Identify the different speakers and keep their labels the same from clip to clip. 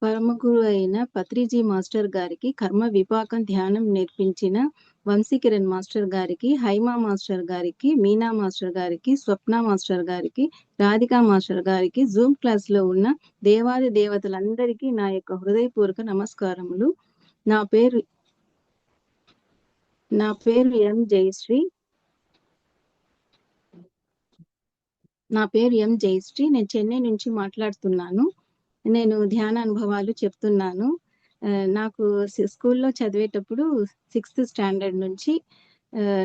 Speaker 1: పరమగురు అయిన పత్రిజీ మాస్టర్ గారికి, కర్మ విపాకం ధ్యానం నేర్పించిన వంశీకిరణ్ మాస్టర్ గారికి, హైమా మాస్టర్ గారికి, మీనా మాస్టర్ గారికి, స్వప్న మాస్టర్ గారికి, రాధికా మాస్టర్ గారికి, జూమ్ క్లాస్లో ఉన్న దేవాది దేవతలందరికీ నా యొక్క హృదయపూర్వక నమస్కారములు. నా పేరు ఎం జయశ్రీ. నేను చెన్నై నుంచి మాట్లాడుతున్నాను. నేను ధ్యాన అనుభవాలు చెప్తున్నాను. నాకు స్కూల్లో చదివేటప్పుడు 6th స్టాండర్డ్ నుంచి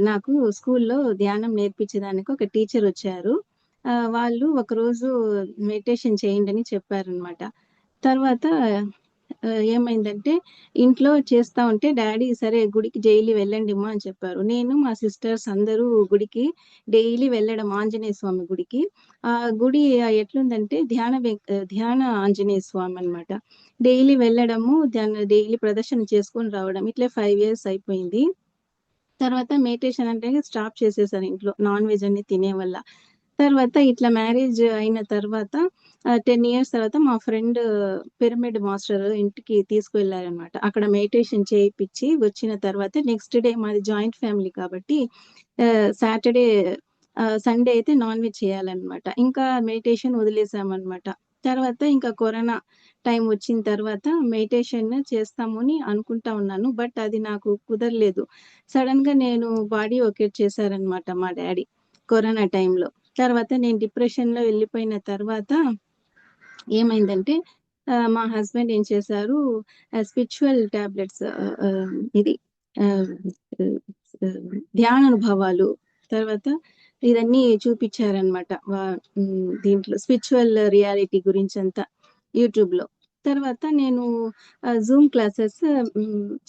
Speaker 1: నాకు స్కూల్లో ధ్యానం నేర్పించడానికి ఒక టీచర్ వచ్చారు. వాళ్ళు ఒకరోజు మెడిటేషన్ చేయండి అని చెప్పారనమాట. తర్వాత ఏమైందంటే ఇంట్లో చేస్తా ఉంటే డాడీ సరే గుడికి డైలీ వెళ్ళండి అమ్మా అని చెప్పారు. నేను మా సిస్టర్స్ అందరూ గుడికి డైలీ వెళ్ళడం ఆంజనేయ స్వామి గుడికి. ఆ గుడి ఎట్లుందంటే ధ్యాన ఆంజనేయ స్వామి అన్నమాట. డైలీ వెళ్ళడము, డైలీ ప్రదర్శన చేసుకొని రావడం, ఇట్లే 5 years అయిపోయింది. తర్వాత మెడిటేషన్ అంటే స్టాప్ చేసేసాను ఇంట్లో, నాన్ వెజ్ అన్ని తినే వల్ల. తర్వాత ఇట్లా మ్యారేజ్ అయిన తర్వాత 10 years తర్వాత మా ఫ్రెండ్ పిరమిడ్ మాస్టర్ ఇంటికి తీసుకువెళ్ళారనమాట. అక్కడ మెడిటేషన్ చేయించి వచ్చిన తర్వాత నెక్స్ట్ డే, మాది జాయింట్ ఫ్యామిలీ కాబట్టి సాటర్డే సండే అయితే నాన్ వెజ్ చేయాలన్నమాట. ఇంకా మెడిటేషన్ వదిలేసామన్నమాట. తర్వాత ఇంకా కరోనా టైం వచ్చిన తర్వాత మెడిటేషన్ చేస్తాము అని అనుకుంటా ఉన్నాను. బట్ అది నాకు కుదరలేదు. సడన్ గా నేను బాడీ ఒకేట్ చేశారనమాట మా డాడీ కరోనా టైంలో. తర్వాత నేను డిప్రెషన్ లో వెళ్ళిపోయిన తర్వాత ఏమైందంటే మా హస్బెండ్ ఏం చేశారు, స్పిరిచువల్ టాబ్లెట్స్, ఇది ధ్యానానుభవాలు, తర్వాత ఇదన్నీ చూపించారనమాట. దీంట్లో స్పిరిచువల్ రియాలిటీ గురించి అంతా యూట్యూబ్ లో. తర్వాత నేను జూమ్ క్లాసెస్,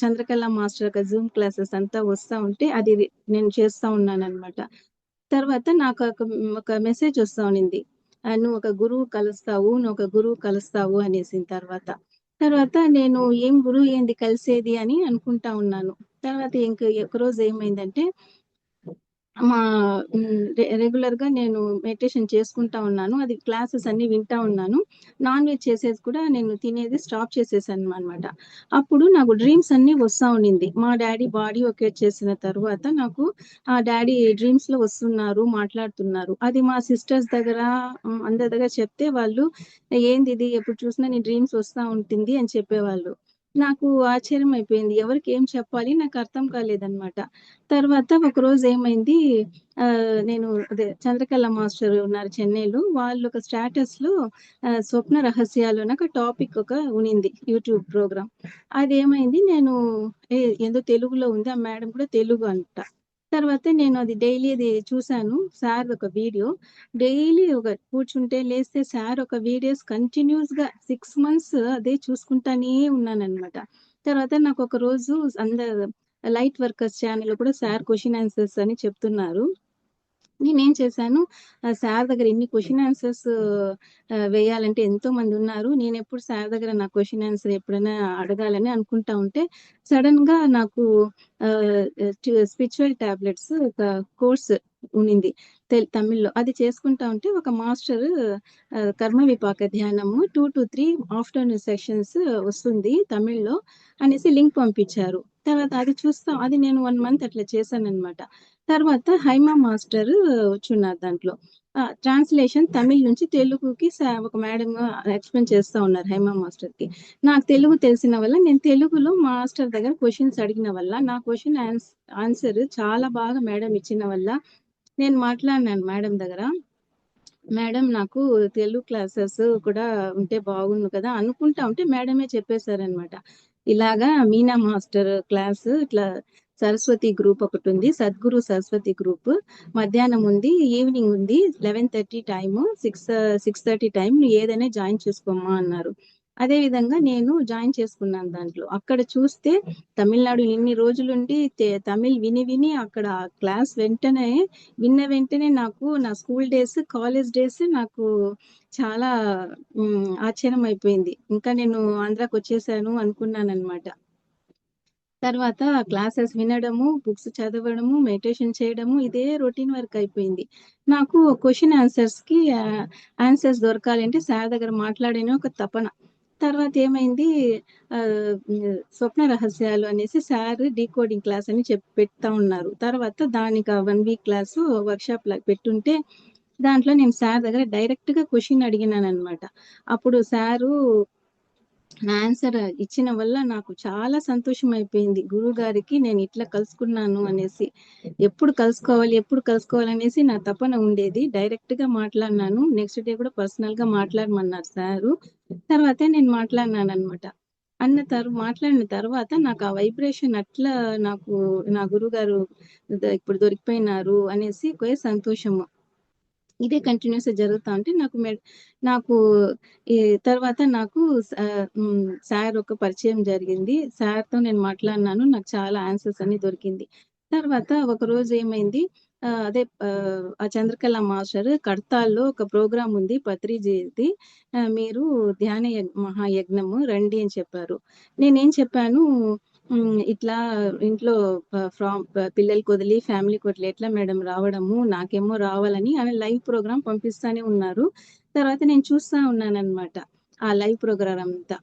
Speaker 1: చంద్రకళ మాస్టర్ యొక్క జూమ్ క్లాసెస్ అంతా వస్తా ఉంటే అది నేను చేస్తా ఉన్నాను అనమాట. తర్వాత నాకు ఒక మెసేజ్ వస్తా ఉన్నింది, నువ్వు ఒక గురువు కలుస్తావు అనేసిన తర్వాత నేను ఏం గురువు ఏంది కలిసేది అని అనుకుంటా ఉన్నాను. తర్వాత ఒకరోజు ఏమైందంటే మా రెగ్యులర్ గా నేను మెడిటేషన్ చేసుకుంటా ఉన్నాను, అది క్లాసెస్ అన్ని వింటా ఉన్నాను. నాన్ వెజ్ చేసేది కూడా నేను తినేది స్టాప్ చేసేసాను అనమాట. అప్పుడు నాకు డ్రీమ్స్ అన్ని వస్తా ఉండింది. మా డాడీ బాడీ ఒకేట్ చేసిన తర్వాత నాకు ఆ డాడీ డ్రీమ్స్ లో వస్తున్నారు, మాట్లాడుతున్నారు. అది మా సిస్టర్స్ దగ్గర అందరి దగ్గర చెప్తే వాళ్ళు ఏంది ఇది, ఎప్పుడు చూసినా నీ డ్రీమ్స్ వస్తా ఉంటుంది అని చెప్పేవాళ్ళు. నాకు ఆశ్చర్యం అయిపోయింది, ఎవరికి ఏం చెప్పాలి నాకు అర్థం కాలేదన్నమాట. తర్వాత ఒక రోజు ఏమైంది, నేను అదే చంద్రకళ మాస్టర్ ఉన్నారు చెన్నైలో, వాళ్ళు ఒక స్టేటస్ లో స్వప్న రహస్యాలు అని ఒక టాపిక్ ఒక ఉనింది యూట్యూబ్ ప్రోగ్రామ్. అదేమైంది, నేను ఏదో తెలుగులో ఉంది, ఆ మేడం కూడా తెలుగు అంట. తర్వాత నేను అది డైలీ అది చూసాను, సార్ ఒక వీడియో. డైలీ ఒక కూర్చుంటే లేస్తే సార్ ఒక వీడియోస్ కంటిన్యూస్ గా 6 months అదే చూసుకుంటానే ఉన్నానన్నమాట. తర్వాత నాకు ఒక రోజు లైట్ వర్కర్స్ ఛానల్ కూడా సార్ క్వశ్చన్ ఆన్సర్స్ అని చెప్తున్నారు. నేనేం చేశాను, సార్ దగ్గర ఇన్ని క్వశ్చన్ ఆన్సర్స్ వేయాలంటే ఎంతో మంది ఉన్నారు, నేను ఎప్పుడు సార్ దగ్గర నా క్వశ్చన్ ఆన్సర్ ఎప్పుడైనా అడగాలని అనుకుంటా ఉంటే సడన్ గా నాకు స్పిరిచువల్ టాబ్లెట్స్ ఒక కోర్స్ ఉనింది తమిళ్లో. అది చేసుకుంటా ఉంటే ఒక మాస్టర్ కర్మ విపాక ధ్యానము 2 to 3 ఆఫ్టర్నూన్ సెషన్స్ వస్తుంది తమిళ్లో అనేసి లింక్ పంపించారు. తర్వాత అది చూస్తాం, అది నేను 1 month అట్లా చేశాను అనమాట. తర్వాత హైమా మాస్టర్ వచ్చున్నారు దాంట్లో. ట్రాన్స్లేషన్ తమిళ్ నుంచి తెలుగుకి ఒక మేడం ఎక్స్ప్లెయిన్ చేస్తా ఉన్నారు హైమా మాస్టర్ కి. నాకు తెలుగు తెలిసిన వల్ల నేను తెలుగులో మాస్టర్ దగ్గర క్వశ్చన్స్ అడిగిన వల్ల నా క్వశ్చన్ ఆన్సర్ చాలా బాగా మేడం ఇచ్చిన వల్ల నేను మాట్లాడినాను మేడం దగ్గర. మేడం నాకు తెలుగు క్లాసెస్ కూడా ఉంటే బాగుండు కదా అనుకుంటా ఉంటే మేడమే చెప్పేశారనమాట, ఇలాగా మీనా మాస్టర్ క్లాస్ ఇట్లా సరస్వతి గ్రూప్ ఒకటి ఉంది, సద్గురు సరస్వతి గ్రూప్, మధ్యాహ్నం ఉంది, ఈవినింగ్ ఉంది, 11:30 టైము, 6:30 టైం, నువ్వు ఏదైనా జాయిన్ చేసుకోమ్మా అన్నారు. అదే విధంగా నేను జాయిన్ చేసుకున్నాను దాంట్లో. అక్కడ చూస్తే తమిళనాడు ఇన్ని రోజులుండి తమిళ్ విని అక్కడ క్లాస్ విన్న వెంటనే నాకు నా స్కూల్ డేస్, కాలేజ్ డేస్ నాకు చాలా ఆశ్చర్యం అయిపోయింది. ఇంకా నేను ఆంధ్రాకి వచ్చేసాను అనుకున్నాను అనమాట. తర్వాత క్లాసెస్ వినడము, బుక్స్ చదవడము, మెడిటేషన్ చేయడము, ఇదే రొటీన్ వర్క్ అయిపోయింది. నాకు క్వశ్చన్ ఆన్సర్స్ కి ఆన్సర్స్ దొరకాలంటే సార్ దగ్గర మాట్లాడని ఒక తపన. తర్వాత ఏమైంది, స్వప్న రహస్యాలు అనేసి సార్ డీకోడింగ్ క్లాస్ అని పెడతా ఉన్నారు. తర్వాత దానికి 1 వీక్ క్లాసు వర్క్‌షాప్ లాగా పెట్టుంటే, దాంట్లో నేను సార్ దగ్గర డైరెక్ట్‌గా క్వెషన్ అడిగినాననమాట. అప్పుడు సారు నా ఆన్సర్ ఇచ్చిన వల్ల నాకు చాలా సంతోషమైపోయింది. గురువుగారికి నేను ఇట్లా కలుసుకున్నాను అనేసి. ఎప్పుడు కలుసుకోవాలనేసి నా తపన ఉండేది. డైరెక్ట్‌గా మాట్లాడినాను. నెక్స్ట్ డే కూడా పర్సనల్‌గా మాట్లాడమన్నారు సారు. తర్వాతే నేను మాట్లాడినాననమాట. మాట్లాడిన తర్వాత నాకు ఆ వైబ్రేషన్ అట్లా నాకు నా గురువుగారు ఇప్పుడు దొరికిపోయినారు అనేసి సంతోషము. ఇదే కంటిన్యూస్‌గా జరుగుతా ఉంటే నాకు ఈ తర్వాత నాకు సార్ ఒక పరిచయం జరిగింది. సార్‌తో నేను మాట్లాడినాను. నాకు చాలా ఆన్సర్స్ అన్నీ దొరికింది. తర్వాత ఒకరోజు ఏమైంది, ఆ చంద్రకళ మాస్టర్ కడతాల్లో ఒక ప్రోగ్రామ్ ఉంది పత్రిజీది. మీరు మహాయజ్ఞము రండి అని చెప్పారు. నేనేం చెప్పాను, ఇట్లా ఇంట్లో పిల్లలకి వదిలి ఫ్యామిలీకి వదిలి ఎట్లా మేడం రావడము? నాకేమో రావాలని ఆమె లైవ్ ప్రోగ్రామ్ పంపిస్తానే ఉన్నారు. తర్వాత నేను చూస్తా ఉన్నాననమాట. ఆ లైవ్ ప్రోగ్రామ్ అంతా.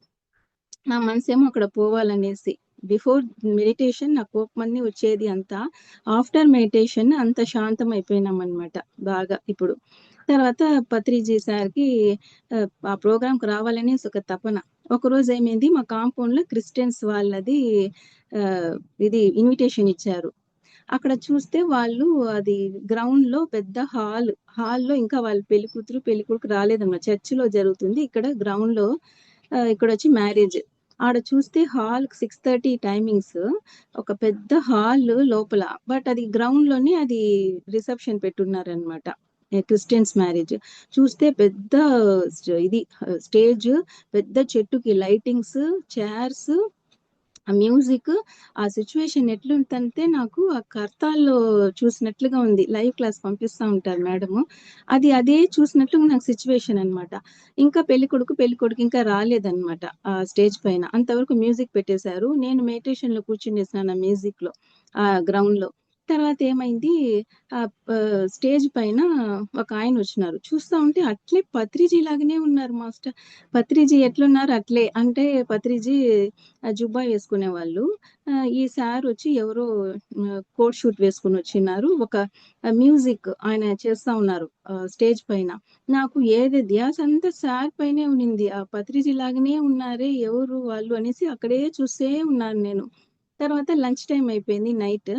Speaker 1: నా మనసేమో అక్కడ పోవాలనేసి. బిఫోర్ మెడిటేషన్ నాకు కోపమన్నీ వచ్చేది అంతా. ఆఫ్టర్ మెడిటేషన్ అంత శాంతం అయిపోయినామనమాట బాగా ఇప్పుడు. తర్వాత పత్రిజీ సార్‌కి ఆ ప్రోగ్రామ్‌కి రావాలనేసి ఒక తపన. ఒకరోజు ఏమైంది, మా కాంపౌండ్‌లో క్రిస్టియన్స్ వాళ్ళది ఇది ఇన్విటేషన్ ఇచ్చారు. అక్కడ చూస్తే వాళ్ళు అది గ్రౌండ్‌లో పెద్ద హాల్‌లో ఇంకా వాళ్ళు పెళ్లికూతురు, పెళ్ళికొడుకు రాలేదన్నమాట. చర్చిలో జరుగుతుంది. ఇక్కడ గ్రౌండ్‌లో ఇక్కడొచ్చి మ్యారేజ్. ఆడ చూస్తే హాల్‌కి 6:30 టైమింగ్స్. ఒక పెద్ద హాల్ లోపల. బట్ అది గ్రౌండ్‌లోనే అది రిసెప్షన్ పెట్టున్నారనమాట. Christians marriage. చూస్తే పెద్ద స్టేజ్, పెద్ద చెట్టుకి లైటింగ్స్, చైర్స్, ఆ మ్యూజిక్, ఆ సిట్యుయేషన్ ఎట్లుందంటే నాకు ఆ కర్తాల్లో చూసినట్లుగా ఉంది. లైవ్ క్లాస్ పంపిస్తా ఉంటారు మేడము. అదే చూసినట్లుగా నాకు సిట్యుయేషన్ అనమాట. ఇంకా పెళ్ళికొడుకు ఇంకా రాలేదనమాట ఆ స్టేజ్ పైన. అంతవరకు మ్యూజిక్ పెట్టేశారు. నేను మెడిటేషన్‌లో కూర్చునేసాను ఆ మ్యూజిక్‌లో, ఆ గ్రౌండ్‌లో. తర్వాత ఏమైంది, స్టేజ్ పైన ఒకాయనొచ్చినారు. చూస్తా ఉంటే అట్లే పత్రిజీ లాగానే ఉన్నారు మాస్టర్. పత్రిజీ ఎట్లున్నారు అట్లే. అంటే పత్రిజీ జుబ్బా వేసుకునేవాళ్ళు. ఈ సారొచ్చి ఎవరో కోట్ షూట్ వేసుకొనొచ్చిన్నారు. ఒక మ్యూజిక్ ఆయన చేస్తా ఉన్నారు స్టేజ్ పైన. నాకు ధ్యాసంతా సార్ పైనే ఉన్నింది. ఆ పత్రిజీ లాగానే ఉన్నారే ఎవరు వాళ్ళు అనేసి అక్కడే చూస్తూ ఉన్నాను నేను. తర్వాత లంచ్ టైమ్ అయిపోయింది నైట్.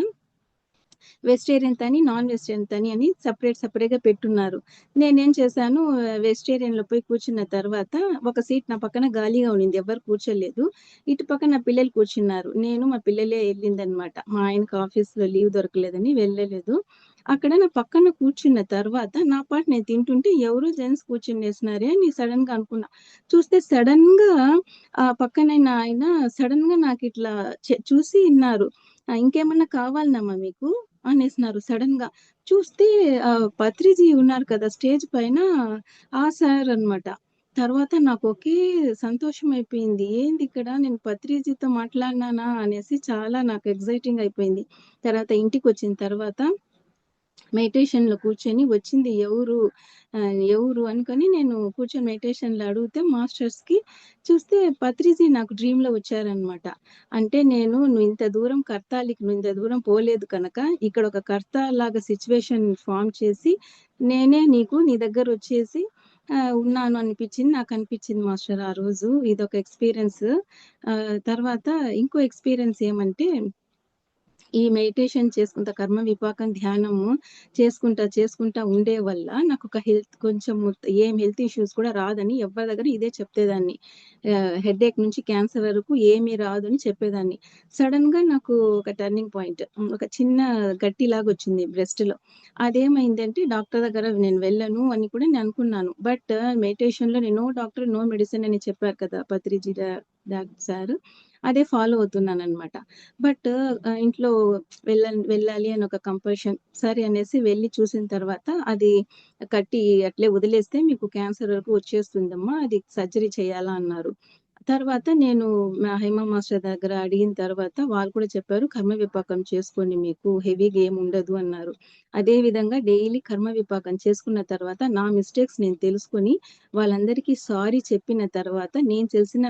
Speaker 1: వెజిటేరియన్ తని, నాన్ వెజిటేరియన్ తని అని సెపరేట్‌గా పెట్టున్నారు. నేనేం చేశాను, వెజిటేరియన్‌లో పోయి కూర్చున్న తర్వాత ఒక సీట్ నా పక్కన ఖాళీగా ఉండింది. ఎవ్వరు కూర్చోలేదు. ఇటు పక్క నా పిల్లలు కూర్చున్నారు. మా పిల్లలే ఎళ్ళిందనమాట. మా ఆయనకి ఆఫీస్‌లో లీవ్ దొరకలేదని వెళ్ళలేదు. అక్కడ నా పక్కన కూర్చున్న తర్వాత నా పాటు నేను తింటుంటే ఎవరో జెంట్స్ కూర్చునేసినారే అని సడెన్‌గా అనుకున్నా. చూస్తే సడెన్‌గా పక్కనున్న ఆయన సడెన్‌గా నాకిట్లా చూసి ఇన్నారు. "ఇంకేమన్నా కావాలనమ్మా మీకు?" అనేసినారు సడెన్‌గా. చూస్తే పత్రిజీ ఉన్నారు కదా స్టేజ్ పైన, ఆ సార్ అన్నమాట. తర్వాత నాకు ఒకే సంతోషం అయిపోయింది. ఏందిక్కడ నేను పత్రిజీతో మాట్లాడినానా అనేసి చాలా నాకు ఎక్సైటింగ్ అయిపోయింది. తర్వాత ఇంటికొచ్చిన తర్వాత మెడిటేషన్‌లో కూర్చొని వచ్చింది ఎవరు అనుకోని నేను కూర్చొని మెడిటేషన్‌లో అడిగితే మాస్టర్స్‌కి చూస్తే పత్రిజీ నాకు డ్రీమ్‌లో వచ్చారనమాట. అంటే నువ్వు ఇంత దూరం పోలేదు కనుక ఇక్కడ ఒక కర్త లాగా సిట్యుయేషన్ ఫార్మ్ చేసి నీ దగ్గరొచ్చేసి ఉన్నాను నాకనిపించింది మాస్టర్ ఆ రోజు. ఇదొక ఎక్స్‌పీరియన్స్. తర్వాత ఇంకో ఎక్స్‌పీరియన్స్ ఏమంటే, ఈ మెడిటేషన్ చేసుకుంటా, కర్మ విపాకం ధ్యానము చేసుకుంటా ఉండే వల్ల నాకొక హెల్త్ ఇష్యూస్ కూడా రాదని ఎవ్వరి దగ్గర ఇదే చెప్తేదాన్ని. హెడేక్ నుంచి క్యాన్సర్ వరకు ఏమీ రాదు అని చెప్పేదాన్ని. సడెన్‌గా నాకు ఒక టర్నింగ్ పాయింట్. ఒక చిన్న గట్టిలాగొచ్చింది బ్రెస్ట్‌లో. అదేమైందంటే డాక్టర్ దగ్గర నేను వెళ్ళను అని కూడా నేను అనుకున్నాను. బట్ మెడిటేషన్‌లో నో డాక్టర్, నో మెడిసిన్ అని చెప్పారు కదా పత్రిజీ సారు. అదే ఫాలో అవుతున్నాననమాట. బట్ ఇంట్లో వెళ్ళాలి అని ఒక కంపల్షన్. సరే అనేసి వెళ్లి చూసిన తర్వాత అది కట్టి అట్లే వదిలేస్తే మీకు క్యాన్సర్ వరకు వచ్చేస్తుందమ్మా. అది సర్జరీ చేయాలా అన్నారు. తర్వాత నేను మా హేమ మాస్టర్ దగ్గర అడిగిన తర్వాత వాళ్ళు కూడా చెప్పారు, "కర్మ విపాకం చేసుకోండి మీకు హెవీగా ఏముండదు" అన్నారు. అదే విధంగా డైలీ కర్మ విపాకం చేసుకున్న తర్వాత నా మిస్టేక్స్ నేను తెలుసుకొని, వాళ్ళందరికీ సారీ చెప్పిన తర్వాత నేను చేసిన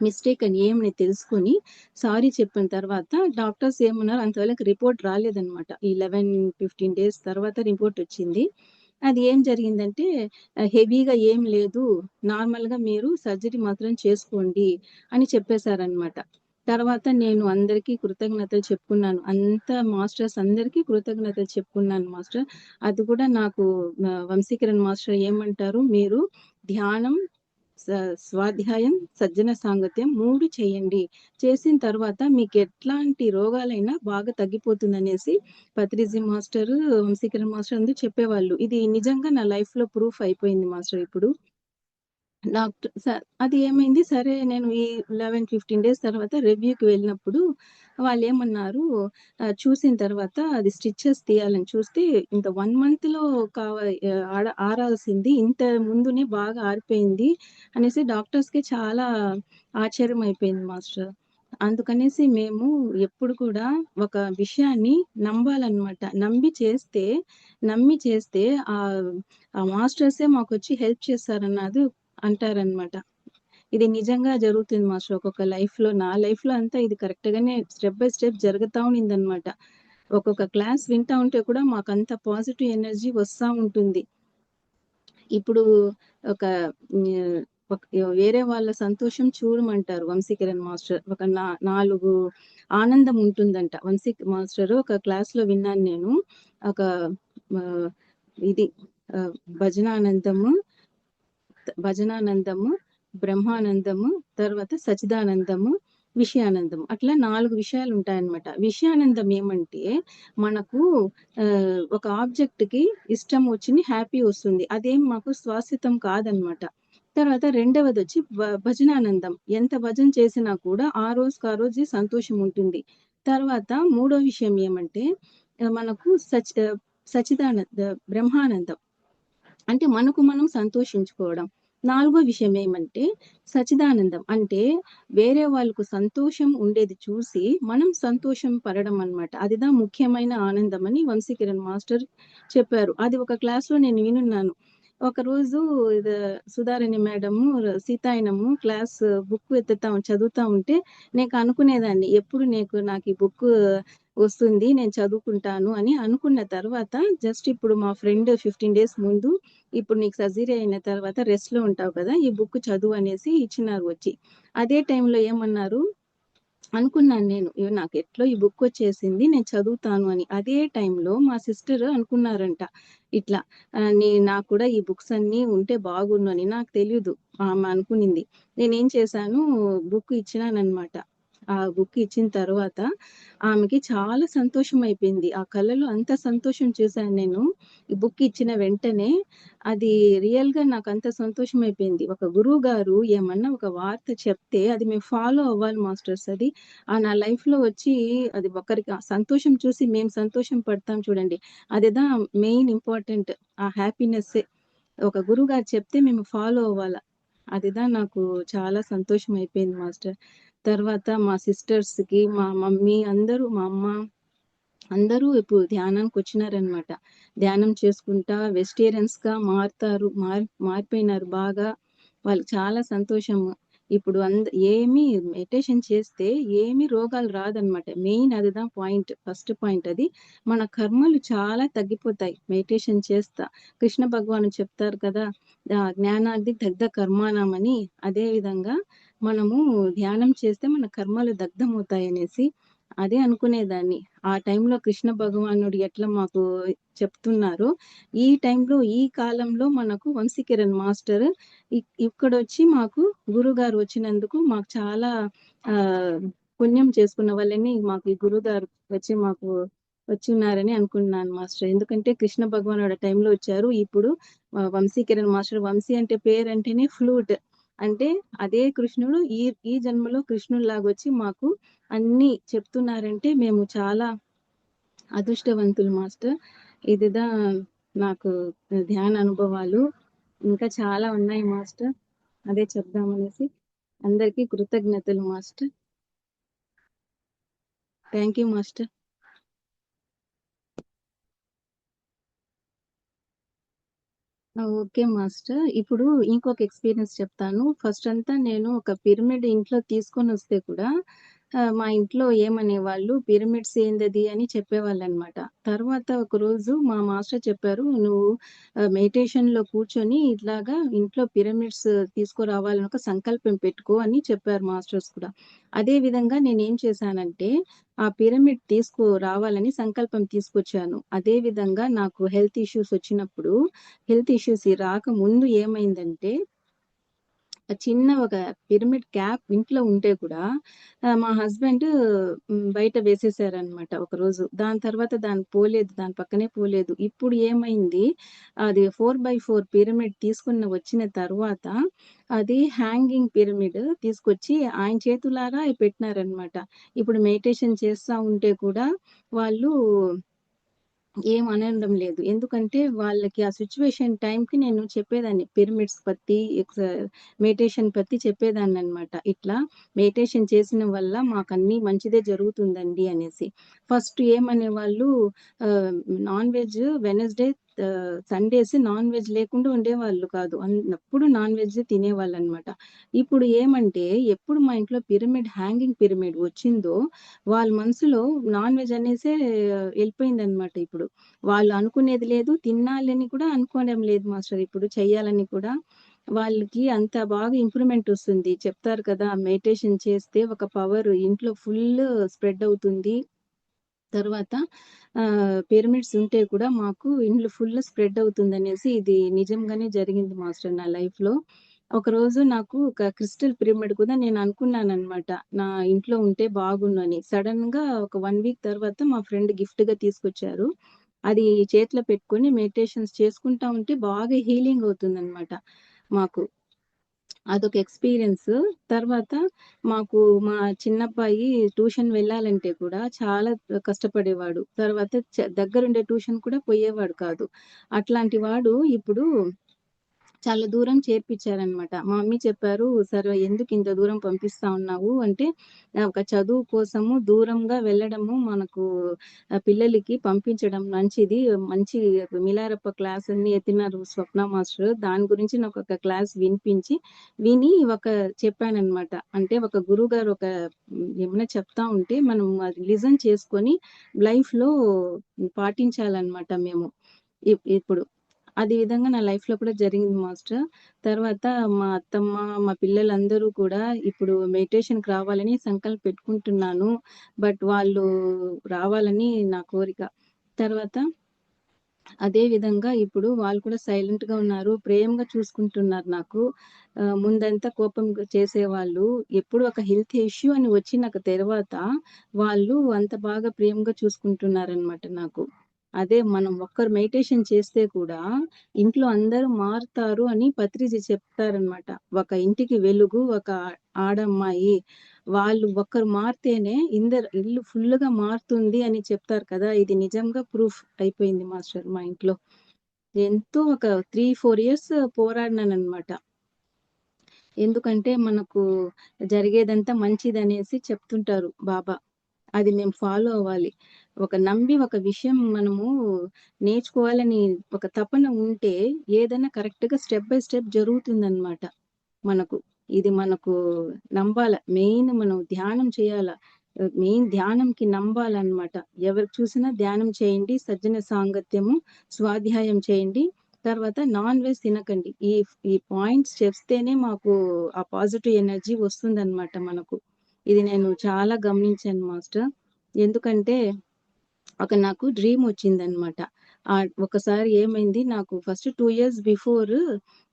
Speaker 1: మిస్టేక్ అని ఏమని తెలుసుకొని, సారీ చెప్పిన తర్వాత డాక్టర్స్ ఏమన్నారు అంతవరకు రిపోర్ట్ రాలేదనమాట. ఈ 11, 15 డేస్ తర్వాత రిపోర్టొచ్చింది. అది ఏం జరిగిందంటే హెవీగా ఏం లేదు. నార్మల్‌గా మీరు సర్జరీ మాత్రం చేసుకోండి అని చెప్పేసారనమాట. తర్వాత నేను అందరికీ కృతజ్ఞతలు చెప్పుకున్నాను. మాస్టర్స్ అందరికీ కృతజ్ఞతలు చెప్పుకున్నాను మాస్టర్. అది కూడా నాకు వంశీకరణ్ మాస్టర్ ఏమంటారు, "మీరు ధ్యానం, స స్వాధ్యాయం, సజ్జన సాంగత్యం 3 చేయండి. చేసిన తర్వాత మీకెట్లాంటి రోగాలైనా బాగా తగ్గిపోతుందనేసి పత్రిజీ మాస్టరు, వంశీకరణ్ మాస్టర్ అందరూ చెప్పేవాళ్ళు. ఇది నిజంగా నా లైఫ్‌లో ప్రూఫ్ అయిపోయింది మాస్టర్ ఇప్పుడు. డాక్టర్ స అది ఏమైంది సరే నేను ఈ 11, 15 డేస్ తర్వాత రివ్యూకి వెళ్ళినప్పుడు వాళ్ళేమన్నారు చూసిన తర్వాత అది స్టిచెస్ తీయాలని చూస్తే ఇంత 1 మంత్‌లో కావ ఆరాల్సింది ఇంత ముందునే బాగా ఆరిపోయింది అనేసి డాక్టర్స్‌కి చాలా ఆశ్చర్యం అయిపోయింది మాస్టర్. అందుకనేసి మేము ఎప్పుడు కూడా ఒక విషయాన్ని నమ్మాలన్నమాట. నమ్మి చేస్తే ఆ మాస్టర్సే మాకొచ్చి హెల్ప్ చేస్తారన్నది అంటారనమాట. ఇది నిజంగా జరుగుతుంది మాస్టర్. ఒక్కొక్క లైఫ్‌లో నా లైఫ్‌లో అంతా ఇది కరెక్ట్‌గానే స్టెప్ బై స్టెప్ జరుగుతా ఉండిందనమాట. ఒక్కొక్క క్లాస్ వింటా ఉంటే కూడా మాకంత పాజిటివ్ ఎనర్జీ వస్తా ఉంటుంది. ఇప్పుడు ఒక హ్మ్. ఒక వేరే వాళ్ళ సంతోషం చూడమంటారు వంశీకిరణ్ మాస్టర్. ఒక 4 ఆనందం ఉంటుందంట. మాస్టరు ఒక క్లాస్‌లో విన్నాను నేను. ఒక ఆహ్, ఇది ఆహ్, భజనానందము భజనానందము, బ్రహ్మానందము, తర్వాత సచ్చిదానందము, విషయానందము. అట్లా 4 విషయాలుంటాయన్నమాట. విషయానందం ఏమంటే, మనకు ఒక ఆబ్జెక్ట్‌కి ఇష్టం వచ్చింది, హ్యాపీ వస్తుంది. అదేం మాకు శాశ్వతం కాదనమాట. తర్వాత రెండవదొచ్చి భజనానందం. ఎంత భజన చేసినా కూడా ఆ రోజుకి ఆ రోజే సంతోషం ఉంటుంది. తర్వాత మూడో విషయం ఏమంటే, మనకు బ్రహ్మానందం. అంటే మనకు మనం సంతోషించుకోవడం. నాలుగో విషయం ఏమంటే సచ్చిదానందం. అంటే వేరే వాళ్ళకు సంతోషం ఉండేది చూసి మనం సంతోషం పడడం అన్నమాట. అదిదా ముఖ్యమైన ఆనందం అని వంశీకిరణ్ మాస్టర్ చెప్పారు. అది ఒక క్లాస్‌లో నేను వినున్నాను. ఒకరోజు సుధారాణి మేడము సీతాయనము క్లాస్ బుక్ చదువుతా ఉంటే నేను అనుకునేదాన్ని ఎప్పుడు నాకు ఈ బుక్ వస్తుంది. నేను చదువుకుంటాను అని అనుకున్న తర్వాత జస్ట్ ఇప్పుడు మా ఫ్రెండ్ 15 డేస్ ముందు ఇప్పుడు నీకు సర్జరీ అయిన తర్వాత రెస్ట్‌లో ఉంటావు కదా! ఈ బుక్ చదువు అనేసి ఇచ్చినారు వచ్చి. అదే టైంలో ఏమన్నారు అనుకున్నాను నేను. నాకెట్లో ఈ బుక్కొచ్చేసింది. నేను చదువుతాను అని. అదే టైంలో మా సిస్టర్ అనుకున్నారంట. ఇట్లా నాకు కూడా ఈ బుక్స్ అన్నీ ఉంటే బాగుండు అని. నాకు తెలీదు. ఆమె అనుకునింది. నేనేం చేశాను బుక్ ఇచ్చినాననమాట. ఆ బుక్ ఇచ్చిన తర్వాత ఆమెకి చాలా సంతోషమైపోయింది. ఆ కళ్ళలో అంత సంతోషం చూసాను నేను. ఈ బుక్ ఇచ్చిన వెంటనే అది రియల్‌గా నాకంత సంతోషమైపోయింది. ఒక గురువుగారు ఏమన్నా ఒక వార్త చెప్తే అది మేము ఫాలో అవ్వాలి మాస్టర్స్ అది. నా లైఫ్‌లో వచ్చి అది ఒకరికి ఆ సంతోషం చూసి మేము సంతోషం పడతాం చూడండి. అదేదా మెయిన్ ఇంపార్టెంట్. ఆ హ్యాపీనెస్సే. ఒక గురువుగారు చెప్తే మేము ఫాలో అవ్వాల. అదిదా నాకు చాలా సంతోషం అయిపోయింది మాస్టర్. తర్వాత మా సిస్టర్స్‌కి, మా మమ్మీ అందరూ మా అమ్మ అందరూ ఇప్పుడు ధ్యానానికొచ్చినారనమాట. ధ్యానం చేసుకుంటా వెజిటేరియన్స్‌గా మారిపోయినారు బాగా. వాళ్ళకి చాలా సంతోషము. ఇప్పుడు ఏమి మెడిటేషన్ చేస్తే ఏమి రోగాలు రాదనమాట. మెయిన్ అదిదా పాయింట్. ఫస్ట్ పాయింట్ అది. మన కర్మలు చాలా తగ్గిపోతాయి మెడిటేషన్ చేస్తా. కృష్ణ భగవానుడు చెప్తారు కదా! జ్ఞానాగ్ని దగ్ధ కర్మాణం అని. అదే విధంగా మనము ధ్యానం చేస్తే మన కర్మలు దగ్ధమవుతాయనేసి అదే అనుకునేదాన్ని. ఆ టైంలో కృష్ణ భగవానుడు ఎట్లా మాకు చెప్తున్నారో, ఈ టైంలో, ఈ కాలంలో మనకు వంశీకిరణ్ మాస్టర్ ఇక్కడొచ్చి మాకు గురువుగారు వచ్చినందుకు మాకు చాలా ఆహ్, పుణ్యం చేసుకున్న వాళ్ళని మాకు ఈ గురువుగారు మాకు వచ్చున్నారని అనుకున్నాను మాస్టర్. ఎందుకంటే కృష్ణ భగవానుడు ఆ టైంలో వచ్చారు. ఇప్పుడు వంశీకిరణ్ మాస్టర్ వంశీ అంటే పేరంటేనే ఫ్లూట్. అంటే అదే కృష్ణుడు ఈ ఈ జన్మలో కృష్ణుడిలాగొచ్చి మాకు అన్నీ చెప్తున్నారంటే మేము చాలా అదృష్టవంతులు మాస్టర్. ఇదిదా నాకు ధ్యాన అనుభవాలు. ఇంకా చాలా ఉన్నాయి మాస్టర్. అదే చెప్దామనేసి. అందరికీ కృతజ్ఞతలు master. Thank you master. Okay master. ఇప్పుడు ఇంకొక ఎక్స్‌పీరియన్స్ చెప్తాను. ఫస్ట్ అంతా నేను ఒక పిరమిడ్ ఇంట్లో తీసుకొనొస్తే కూడా మా ఇంట్లో ఏమనేవాళ్ళు, "పిరమిడ్స్ ఏందది" అని చెప్పేవాళ్ళనమాట. తర్వాత ఒకరోజు మా మాస్టర్ చెప్పారు, "నువ్వు మెడిటేషన్‌లో కూర్చొని ఇట్లాగా ఇంట్లో పిరమిడ్స్ తీసుకురావాలని ఒక సంకల్పం పెట్టుకో" అని చెప్పారు మాస్టర్స్ కూడా. అదే విధంగా నేనేం చేశానంటే, ఆ పిరమిడ్ తీసుకురావాలని సంకల్పం తీసుకొచ్చాను. అదే విధంగా నాకు హెల్త్ ఇష్యూస్ వచ్చినప్పుడు హెల్త్ ఇష్యూస్ రాకముందు ఏమైందంటే, చిన్న ఒక పిరమిడ్ క్యాప్ ఇంట్లో ఉంటే కూడా మా హస్బెండ్ బయట వేసేసారనమాట ఒకరోజు. దాని తర్వాత దాని పక్కనే పోలేదు. ఇప్పుడు ఏమైంది, అది 4/4 పిరమిడ్ వచ్చిన తర్వాత, అది హ్యాంగింగ్ పిరమిడ్ తీసుకొచ్చి ఆయన చేతులారా పెట్టినారనమాట. ఇప్పుడు మెడిటేషన్ చేస్తా ఉంటే కూడా వాళ్ళు ఏం అనడం లేదు. ఎందుకంటే వాళ్ళకి ఆ సిట్యుయేషన్ టైంకి నేను చెప్పేదాన్ని. పిరమిడ్స్ పத்தி, మెడిటేషన్ పத்தி చెప్పేదాన్ననమాట. ఇట్లా మెడిటేషన్ చేసిన వల్ల మాకన్నీ మంచిదే జరుగుతుందండి అనేసి. ఫస్ట్ ఏమనేవాళ్ళు, non veg Wednesday, Sundays non veg లేకుండా ఉండేవాళ్ళు కాదు. ఎప్పుడు నాన్ వెజ్ తినేవాళ్ళనమాట. ఇప్పుడు ఏమంటే, ఎప్పుడు మా ఇంట్లో హ్యాంగింగ్ పిరమిడ్ వచ్చిందో, వాళ్ళ మనసులో నాన్ వెజ్ అనేసే ఎళ్ళిపోయిందనమాట ఇప్పుడు. వాళ్ళు అనుకునేది లేదు, తినాలని కూడా అనుకోవడం లేదు మాస్టర్ ఇప్పుడు చెయ్యాలని కూడా. వాళ్ళకి అంత బాగా ఇంప్రూవ్‌మెంట్ ఒస్తుంది. చెప్తారు కదా! మెడిటేషన్ చేస్తే ఒక పవర్ ఇంట్లో ఫుల్ స్ప్రెడ్ అవుతుంది. తర్వాత పిరమిడ్స్ ఉంటే కూడా మాకు ఇండ్లు ఫుల్ స్ప్రెడ్ అవుతుందనేసి ఇది నిజంగానే జరిగింది మాస్టర్ నా లైఫ్‌లో. ఒకరోజు నాకు ఒక క్రిస్టల్ పిరమిడ్ కూడా నేను అనుకున్నాననమాట. నా ఇంట్లో ఉంటే బాగుండు అని. సడెన్‌గా ఒక 1 వీక్ తర్వాత మా ఫ్రెండ్ గిఫ్ట్‌గా తీసుకొచ్చారు. అది చేతిలో పెట్టుకొని మెడిటేషన్స్ చేసుకుంటా ఉంటే బాగా హీలింగ్ అవుతుందనమాట మాకు. అదొక ఎక్స్‌పీరియన్స్. తర్వాత మాకు మా చిన్నబ్బాయి ట్యూషన్ వెళ్ళాలంటే కూడా చాలా కష్టపడేవాడు. తర్వాత దగ్గరుండే ట్యూషన్ కూడా పోయేవాడు కాదు. అట్లాంటి వాడు ఇప్పుడు చాలా దూరం చేర్పిచ్చారనమాట. మా మమ్మీ చెప్పారు, "సరే ఎందుకింత దూరం పంపిస్తా ఉన్నావు" అంటే, ఒక చదువు కోసము దూరంగా వెళ్ళడము మనకు పిల్లలకి పంపించడం మంచిది. మంచి మిలారప్ప క్లాసన్ని ఎత్తినారు స్వప్న మాస్టర్. దాని గురించి నాకొక క్లాస్ విని చెప్పాననమాట. అంటే ఒక గురువుగారు ఏమన్నా చెప్తా ఉంటే మనం అది లిజన్ చేసుకొని లైఫ్‌లో పాటించాలనమాట మేము. ఇప్పుడు. అది విధంగా నా లైఫ్‌లో కూడా జరిగింది మాస్టర్. తర్వాత మా అత్తమ్మ, మా పిల్లలందరూ కూడా ఇప్పుడు మెడిటేషన్‌కి రావాలని పెట్టుకుంటున్నాను. బట్ వాళ్ళు రావాలని నా కోరిక. తర్వాత అదే విధంగా ఇప్పుడు వాళ్ళు కూడా సైలెంట్‌గా ఉన్నారు. ప్రేమగా చూసుకుంటున్నారు నాకు. ముందంతా కోపంగా చేసేవాళ్ళు. ఎప్పుడు ఒక హెల్త్ ఇష్యూ అని వచ్చిన తర్వాత వాళ్ళు అంత బాగా ప్రేమగా చూసుకుంటున్నారనమాట నాకు. అదే మనం ఒక్కరు మెడిటేషన్ చేస్తే కూడా ఇంట్లో అందరూ మారుతారు అని పత్రిజీ చెప్తారనమాట. ఒక ఇంటికి వెలుగు ఒక ఆడమ్మాయి. వాళ్ళు ఒక్కరు మారితేనే ఇల్లు ఫుల్లుగా మారుతుంది అని చెప్తారు కదా! ఇది నిజంగా ప్రూఫ్ అయిపోయింది మాస్టర్ మా ఇంట్లో. ఎంతో ఒక 3, 4 ఇయర్స్ పోరాడినాననమాట. ఎందుకంటే మనకు జరిగేదంతా మంచిదనేసి చెప్తుంటారు బాబా. అది మేము ఫాలో అవ్వాలి. ఒక విషయం మనము నేర్చుకోవాలని ఒక తపన ఉంటే ఏదైనా కరెక్ట్‌గా స్టెప్ బై స్టెప్ జరుగుతుందనమాట మనకు. ఇది మనకు నమ్మాల. మెయిన్ మనం ధ్యానం చేయాల. మెయిన్ ధ్యానంకి నమ్మాలనమాట. ఎవరు చూసినా ధ్యానం చేయండి, సజ్జన సాంగత్యము, స్వాధ్యాయం చేయండి. తర్వాత నాన్ వెజ్ తినకండి. ఈ పాయింట్స్ చెప్తేనే మాకు ఆ పాజిటివ్ ఎనర్జీ వస్తుందనమాట మనకు. ఇది నేను చాలా గమనించాను మాస్టర్. ఎందుకంటే నాకు డ్రీమొచ్చిందనమాట. ఒకసారి ఏమైంది, నాకు ఫస్ట్ 2 ఇయర్స్ బిఫోర్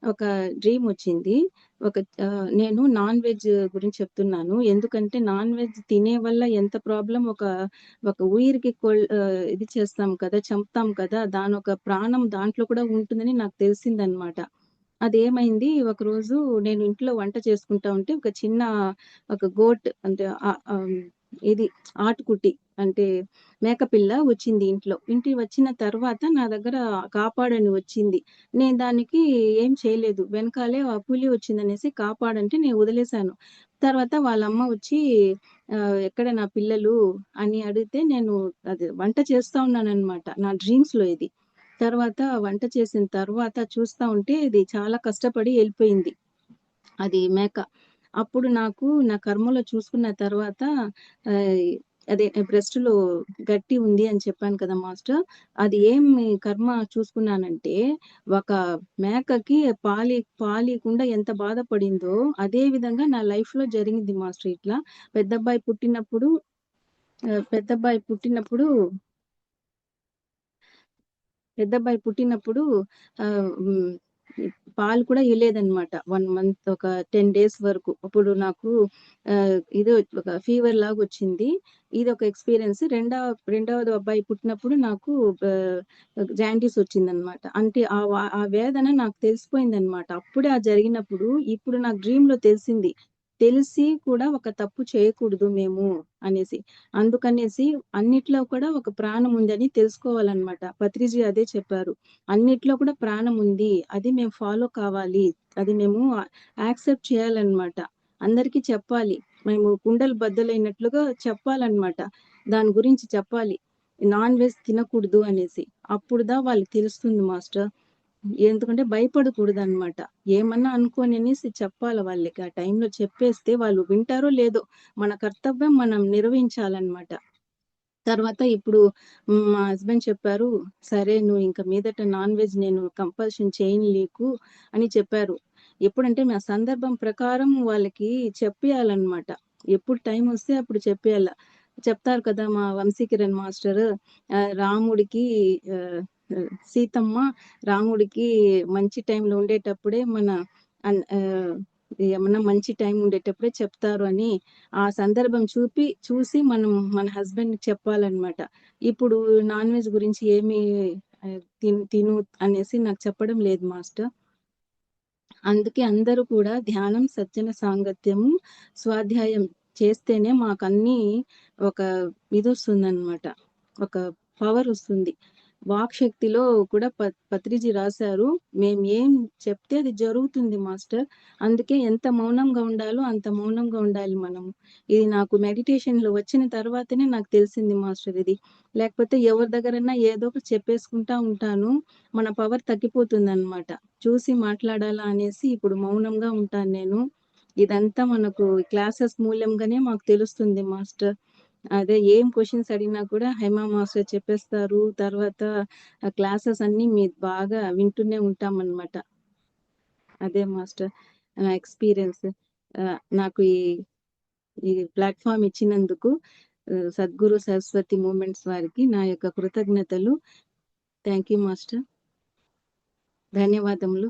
Speaker 1: ఒక డ్రీమొచ్చింది. నేను నాన్ వెజ్ గురించి చెప్తున్నాను. ఎందుకంటే నాన్ వెజ్ తినే వల్ల ఎంత ప్రాబ్లమ్, ఒక ఉయిర్‌కి ఇది చేస్తాం కదా! చంపుతాం కదా! దానొక ప్రాణం దాంట్లో కూడా ఉంటుందని నాకు తెలిసిందనమాట. అదేమైంది, ఒకరోజు నేను ఇంట్లో వంట చేసుకుంటా ఉంటే ఒక చిన్న గోట్ అంటే ఇది ఆటుకుట్టి అంటే మేకపిల్ల వచ్చింది ఇంట్లో. ఇంటికి వచ్చిన తర్వాత నా దగ్గర కాపాడని వచ్చింది. నేను దానికి ఏం చేయలేదు. వెనకాలే ఆ పులి వచ్చిందనేసి కాపాడంటే నేను వదిలేసాను. తర్వాత వాళ్ళమ్మ వచ్చి ఎక్కడ నా పిల్లలు అని అడిగితే నేను అది వంట చేస్తా ఉన్నాననమాట. నా డ్రీమ్స్‌లో ఇది. తర్వాత వంట చేసిన తర్వాత చూస్తా ఉంటే ఇది చాలా కష్టపడి ఎళ్ళిపోయింది. అది మేక. అప్పుడు నాకు నా కర్మలో చూసుకున్న తర్వాత ఆహ్, అదే బ్రెస్ట్‌లో గట్టి ఉంది అని చెప్పాను కదా మాస్టర్. అది ఏమి కర్మ చూసుకున్నానంటే, ఒక మేకకి పాలీయకుండా ఎంత బాధపడిందో, అదే విధంగా నా లైఫ్‌లో జరిగింది మాస్టర్ ఇట్లా. పెద్దబ్బాయి పుట్టినప్పుడు పెద్దబ్బాయి పుట్టినప్పుడు పెద్దబ్బాయి పుట్టినప్పుడు ఆహ్, హ్మ్. పాలు కూడా ఇయ్యలేదనమాట. 1 మంత్ ఒక 10 డేస్ వరకు. అప్పుడు నాకు ఇది ఒక ఫీవర్ లాగొచ్చింది. ఇదొక ఎక్స్‌పీరియన్స్. రెండవది అబ్బాయి పుట్టినప్పుడు నాకు జాండీస్ వచ్చిందనమాట. అంటే ఆ వేదన నాకు తెలిసిపోయిందనమాట. అప్పుడే అది జరిగినప్పుడు, ఇప్పుడు నాకు డ్రీమ్‌లో తెలిసింది. తెలిసి కూడా ఒక తప్పు చేయకూడదు మేము అనేసి. అందుకనేసి అన్నిట్లో కూడా ఒక ప్రాణం ఉందని తెలుసుకోవాలనమాట. పత్రిజీ అదే చెప్పారు. అన్నిట్లో కూడా ప్రాణం ఉంది. అది మేము ఫాలో కావాలి. అది మేము యాక్సెప్ట్ చేయాలనమాట. అందరికీ చెప్పాలి. మేము కుండలు బద్దలైనట్లుగా చెప్పాలనమాట. దాని గురించి చెప్పాలి. నాన్ వెజ్ తినకూడదు అనేసి. అప్పుడుదా వాళ్ళకి తెలుస్తుంది మాస్టర్. ఎందుకంటే భయపడకూడదనమాట. ఏమన్నా అనుకోననేసి చెప్పాల వాళ్ళకి. ఆ టైంలో చెప్పేస్తే వాళ్ళు వింటారో లేదో మన కర్తవ్యం మనం నిర్వహించాలనమాట. తర్వాత ఇప్పుడు మా హస్బెండ్ చెప్పారు, "సరే నువ్వు ఇంక మీదట నాన్ వెజ్ నేను కంపల్షన్ చేయను నీకు" అని చెప్పారు. ఎప్పుడంటే నా సందర్భం ప్రకారం వాళ్ళకి చెప్పియాలనమాట. ఎప్పుడు టైమొస్తే అప్పుడు చెప్పేయాల. చెప్తారు కదా! మా వంశీకిరణ్ మాస్టరు రాముడికి ఆహ్, సీతమ్మ రాముడికి మంచి టైంలో ఉండేటప్పుడే ఏమన్నా మంచి టైం ఉండేటప్పుడే చెప్తారు అని ఆ సందర్భం చూసి మనం మన హస్బెండ్‌కి చెప్పాలనమాట. ఇప్పుడు నాన్ వెజ్ గురించి ఏమి తిను అనేసి నాకు చెప్పడం లేదు మాస్టర్. అందుకే అందరూ కూడా ధ్యానం, సజ్జన సాంగత్యము, స్వాధ్యాయం చేస్తేనే మాకన్నీ ఒక ఇదొస్తుందనమాట. ఒక పవరొస్తుంది. వాక్‌శక్తిలో కూడా పత్రిజీ రాశారు. మేము ఏం చెప్తే అది జరుగుతుంది మాస్టర్. అందుకే ఎంత మౌనంగా ఉండాలో అంత మౌనంగా ఉండాలి మనము. ఇది నాకు మెడిటేషన్‌లో వచ్చిన తర్వాతనే నాకు తెలిసింది మాస్టర్ ఇది. లేకపోతే ఎవరి దగ్గరన్నా ఏదో ఒకటి చెప్పేసుకుంటా ఉంటాను. మన పవర్ తగ్గిపోతుందనమాట. చూసి మాట్లాడాలా అనేసి ఇప్పుడు మౌనంగా ఉంటాను నేను. ఇదంతా మనకు క్లాసెస్ మూల్యంగానే మాకు తెలుస్తుంది మాస్టర్. అదే ఏం క్వెషన్స్ అడిగినా కూడా హేమా మాస్టర్ చెప్పేస్తారు. తర్వాత క్లాసెస్ అన్నీ బాగా వింటూనే ఉంటామనమాట. అదే మాస్టర్ నా ఎక్స్‌పీరియన్స్. నాకు ఈ ప్లాట్‌ఫార్మ్ ఇచ్చినందుకు సద్గురు సరస్వతి మూవ్‌మెంట్స్ వారికి నా యొక్క కృతజ్ఞతలు. Thank you master. ధన్యవాదములు.